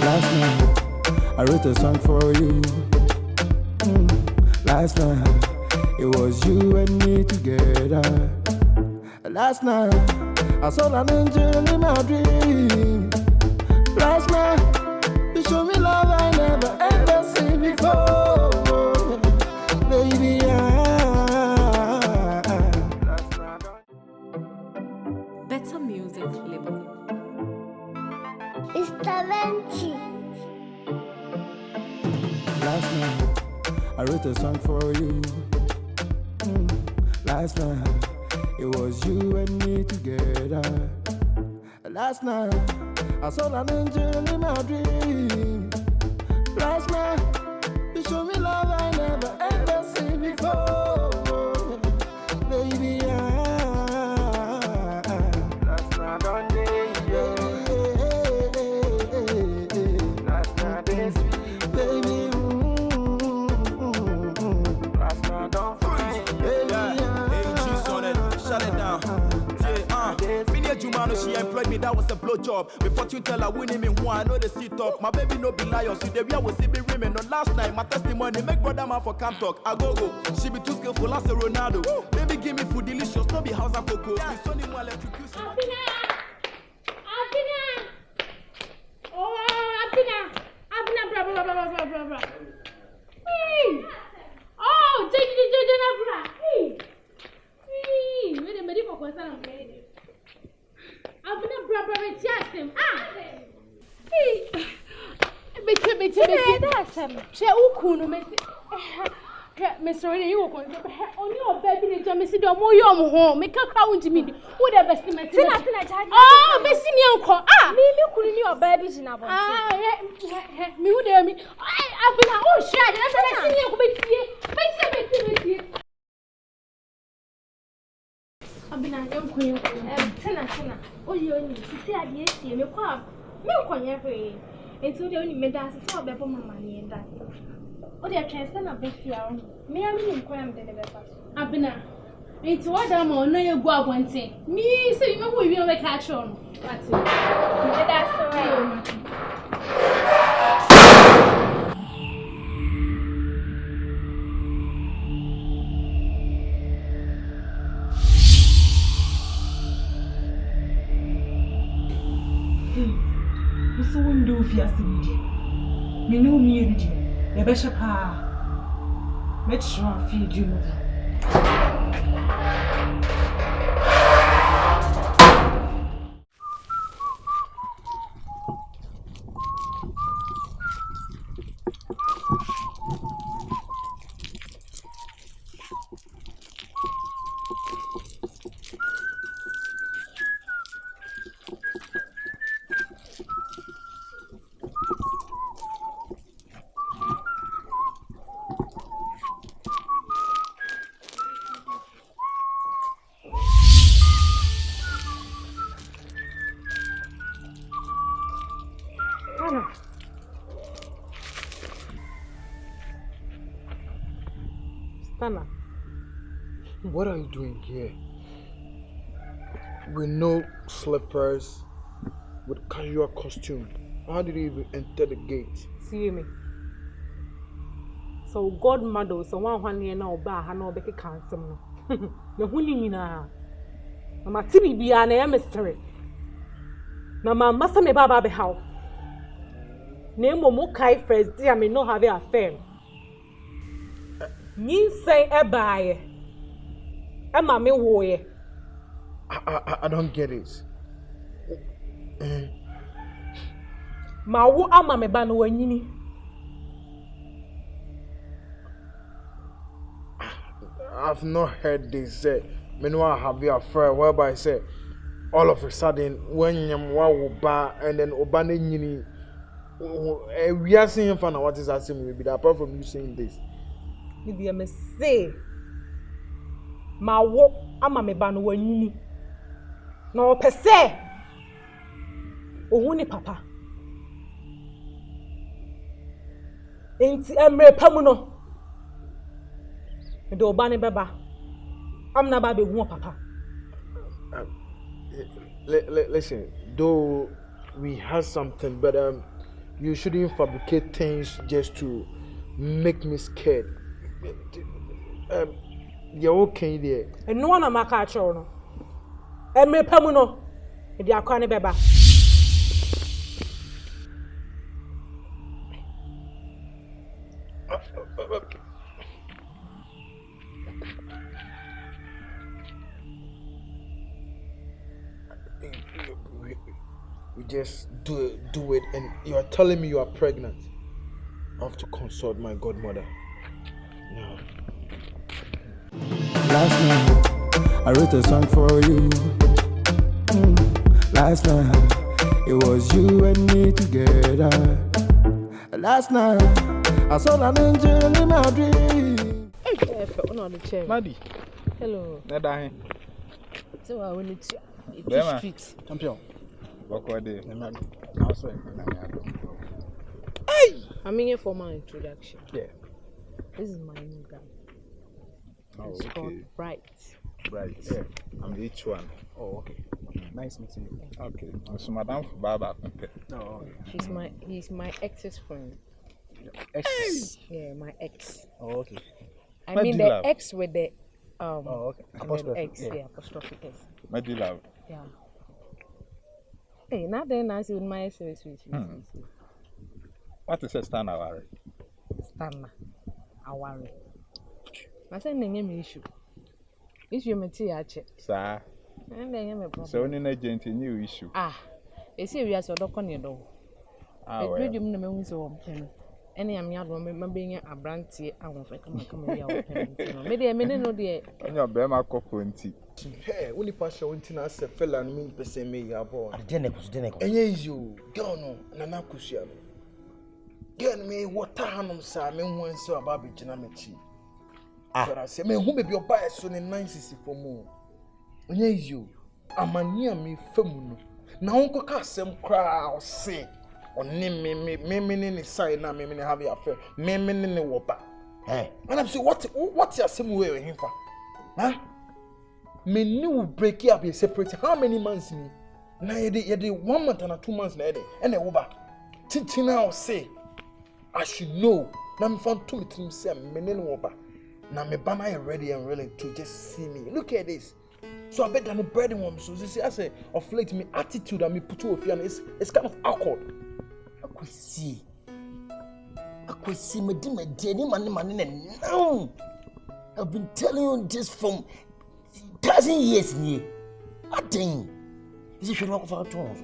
Last night, I wrote a song for you. Last night, it was you and me together. Last night, I saw an angel in my dream. Last night, you showed me love I never ever seen before. Baby, Better music label. It's Talenty. last night, I wrote a song for you. Last night, it was you and me together. Last night, I saw an angel in my dream. Last night, you showed me love I never ever seen before. Baby, last night on day, last night is baby, last night on baby, on it, shut it down. Jumano, she employed me, that was a blow job. Before you tell her winning me who I know the seat up. My baby no be lion, so the way I was see me women. On last night, my testimony make brother man for camp talk. I go. She be too skillful as a Ronaldo. Baby give me food delicious, no be house and cocoa. Yeah. Sonny one electrocution. Bra. Hey! Oh, bra. Hey! Wait a minute for concern. Bra, yes. Hey! Bete. That's him. She ukuno me. Mr. Ray, you go on your baby, the Jamie Sido, more your home, make a count me. Would have estimate. Oh, Missing Uncle. Me couldn't your babies in a box. Me would have me. I've been a whole share. I've been a young queen. Tenna. Oh, you only see at the AC, me come. Milk on your way. Until the only made us a beppo money and that. Oh, they are transferring a big fear. Me, I mean, cram the never. I've been a. It's what I'm on. No, you go up one thing. Me, so you know who will make catch on. That's it. That's all right. So when do you me know me, the bishop, make sure I feed you. Stana, what are you doing here? With no slippers, with casual costume. How did you even enter the gate? See me. So godmother, so one year now, no Becky cancel. The winning na. My TV be an mystery. Now, my master me baba be how. Name mo kai first, dear me no have a affair. Yin say a buy. Emma me woe. I don't get it. Ma wo ama me ba no wanyini. I've not heard this say. Me no have a affair whereby I say all of a sudden when yamwa wo ba and then obane nyini we are seeing fun what is asking me be apart from you saying this. Media me say ma wo ama me ba no wanyini. No pese. Ohuni papa. Enti emre pamu no. Me do obane beba. Am na ba be hu papa. Listen, though we had something, but you shouldn't fabricate things just to make me scared. You're okay there. And no one am I catch on. And me pemuno. If you are calling beba. We just do it, and you are telling me you are pregnant. I have to consult my godmother. No. Last night, I wrote a song for you. Last night, it was you and me together. Last night, I saw an angel in my dream. Maddie. Hello. Nada. So I will need to Bema. streets. Champion. Hey! I'm in here for my introduction. Yeah. This is my new guy. Oh, It's called Bright. Right. Yeah. I'm each one. Oh, okay. Nice meeting you. Okay. So Madam Baba. No, He's my ex's friend. X. Yeah, my ex. Oh, okay. I Where mean do you the live? X with the Oh, okay. and then Apostrophe. X, yeah, apostrophe S. Medila. Yeah. Hey, now then I see with my service. What is a stand hour? Stanna. I worry. I said, name issue. Issue material check. Sir. And then you problem. So only an agent new issue. Ah, they say we are so don't your door. Ah, The dream the men so pen. Any am yard one being a brandy, I won't come here. Maybe a minute no dear. On your Bema Copunti. Hey, only passion went in as a fella and me per se me ya boy. Denekos. And yes, you girl no, Nana Kusiano. Get me what time Simon went so about Jinamichi. But I say, me who may be your bias soon in 960 for more. And yes, you, I'm a near me femuno. Now, Uncle Cassam crowd say, or name me in the side now, me have your affair, me in the whopper. Eh. And I'm saying, what's your same way with him for? Huh? Me new break up you separate how many months me? Now you did 1 month and 2 months na and over. Titina say I should know. Now me found 2 meetings say me over. Now me banner ready and willing to just see me. Look at this. So I bet than the bread one. So you see, I say of late me attitude and me put to a fear it's kind of awkward. I could see me do my daily money now. I've been telling you this from 1,000 years near. What thing? Is it your for tones?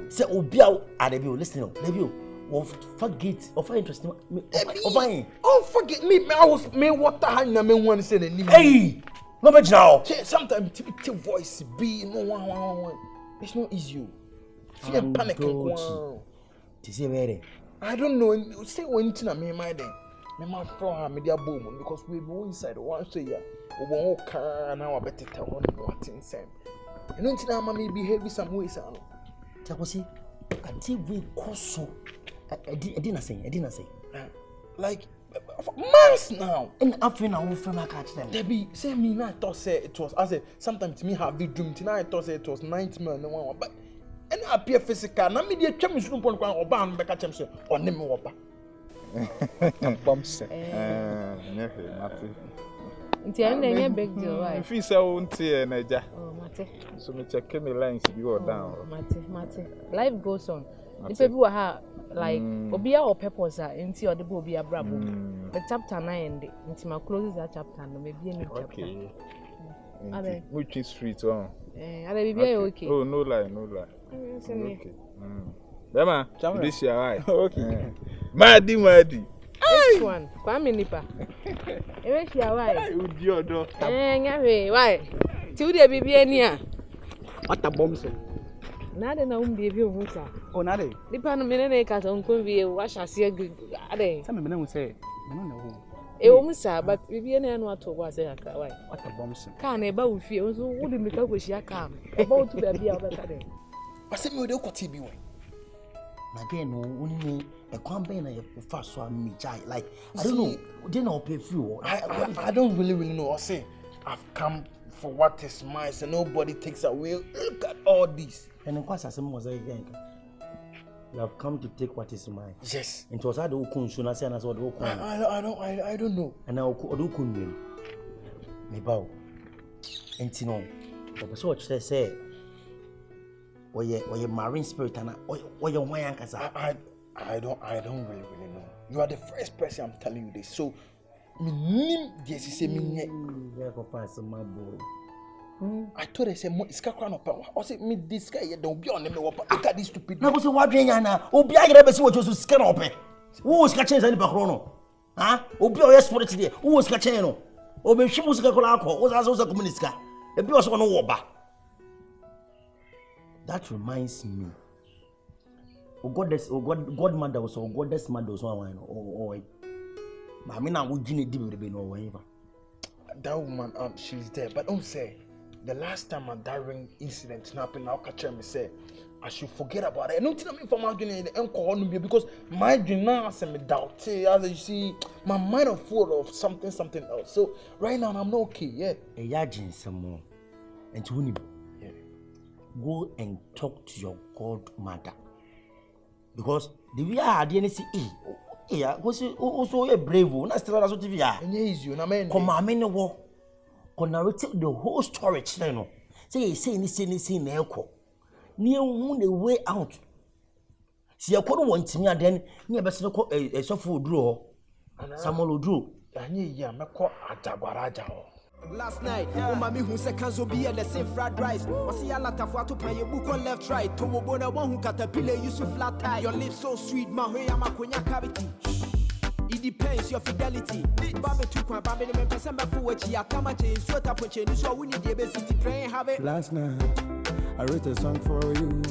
Say, Obia, I will listen. Maybe forget or find interesting. Oh, forget me. I was me water hand and me one say the name. Hey, no much now. Sometimes typical voice be no one. It's not easy. Fear panic. To say where I don't know. Say when Tina me my day. Me man from her media boom because we go inside one say ya. We won't car now. I better tell one what inside. You know Tina mommy behave some ways. Takosi, I did we so. I didn't say. Like months now. And after now, we from catch them. Debbie, say me now. I thought say it was. I say sometimes me have the dream. Tonight I thought say it was nightmare. No one, but and I appear physical. Now me dey chemi sunu pon kwan oba no be catch him say on me woba. Bombs. Nti ende nye big deal why? If you say unti na ja. Oh, mate. So me check me lines be go down. Mate. Life goes on. If you were her like obia or purpose nti or the obi abrabo. The chapter 9 nti ma closes that chapter no maybe a new chapter. Okay. Which street on? Are be okay. Oh, no lie. Okay. Bema, this year right. Okay. Madi. Which one? Kwame nipa. Ewe shia why? Udi odo. Nyawe why? Ti udi bibi ani a. What a bomb say. Na de na umbi bi ohun sa. Oh, na de. Nipa no me na ka so nkon bi e wa hyase ade. Some men say, no no. E o musa but bibi ani anu ato kwa say aka why? What a bomb say. Ka na e ba wo fie o so wo de me ka kwhia ka. E ba wo tu ba bia o be ka de. I say me dey kwati bi we. Again, no, only a campaign I first one me chai. Like I don't know, then I'll pay through. I don't really know. I say I've come for what is mine, and nobody takes away. Look at all this. And of course, I said, was again. You have come to take what is mine. Yes. And it was how the Okun soon as I saw the Okun. I don't know. And now Okun me bow. And Tino, but so what say, or your marine spirit and or your Wayankas. I don't really know. You are the first person I'm telling you this. So, me yes, say me go find some my boy. I told her say mo iska kwa no pa. O say me this guy here don't be on me what look at this stupid. Na go say wa dwen yana. Obi agere be say what you sika na ope. Wo sika change any bakro no. Ha? Obi o yes spirit there. Wo sika change no. Obi hwi mu sika kola akọ. Wo say communist. Ebi o so no wo ba. That reminds me. Godmother was or goddess mother was one or I mean, I would genie be no way. That woman, she's there. But don't say the last time a daring incident happened, I'll catch her and say I should forget about it. I don't tell me for my dream and because my dream now has me doubt. As you see, my mind is full of something else. So right now I'm not okay. Yeah. A yajin some more. And to him, go and talk to your godmother. Because the we are the NC yeah, because also a brave one. That's still also TV. And yes, you know, man. Come on, man, no. Can narrate the whole story, channel. Say, anything, echo. Near the way out. See, I couldn't want me, and then near best a soft food draw. Someone will draw. And yeah, my call at Jaguaraja. Last night, mommy who said can't be the same fried rice. I see a lot of what to pay your book on left right. To one who caterpillar used to flat tie. Your lips so sweet, my way I'm a quenya cavity. It depends your fidelity. Bobby took my baby and person before which you come at a sweater punch. So we need the ability to pray and have it. Last night, I wrote a song for you.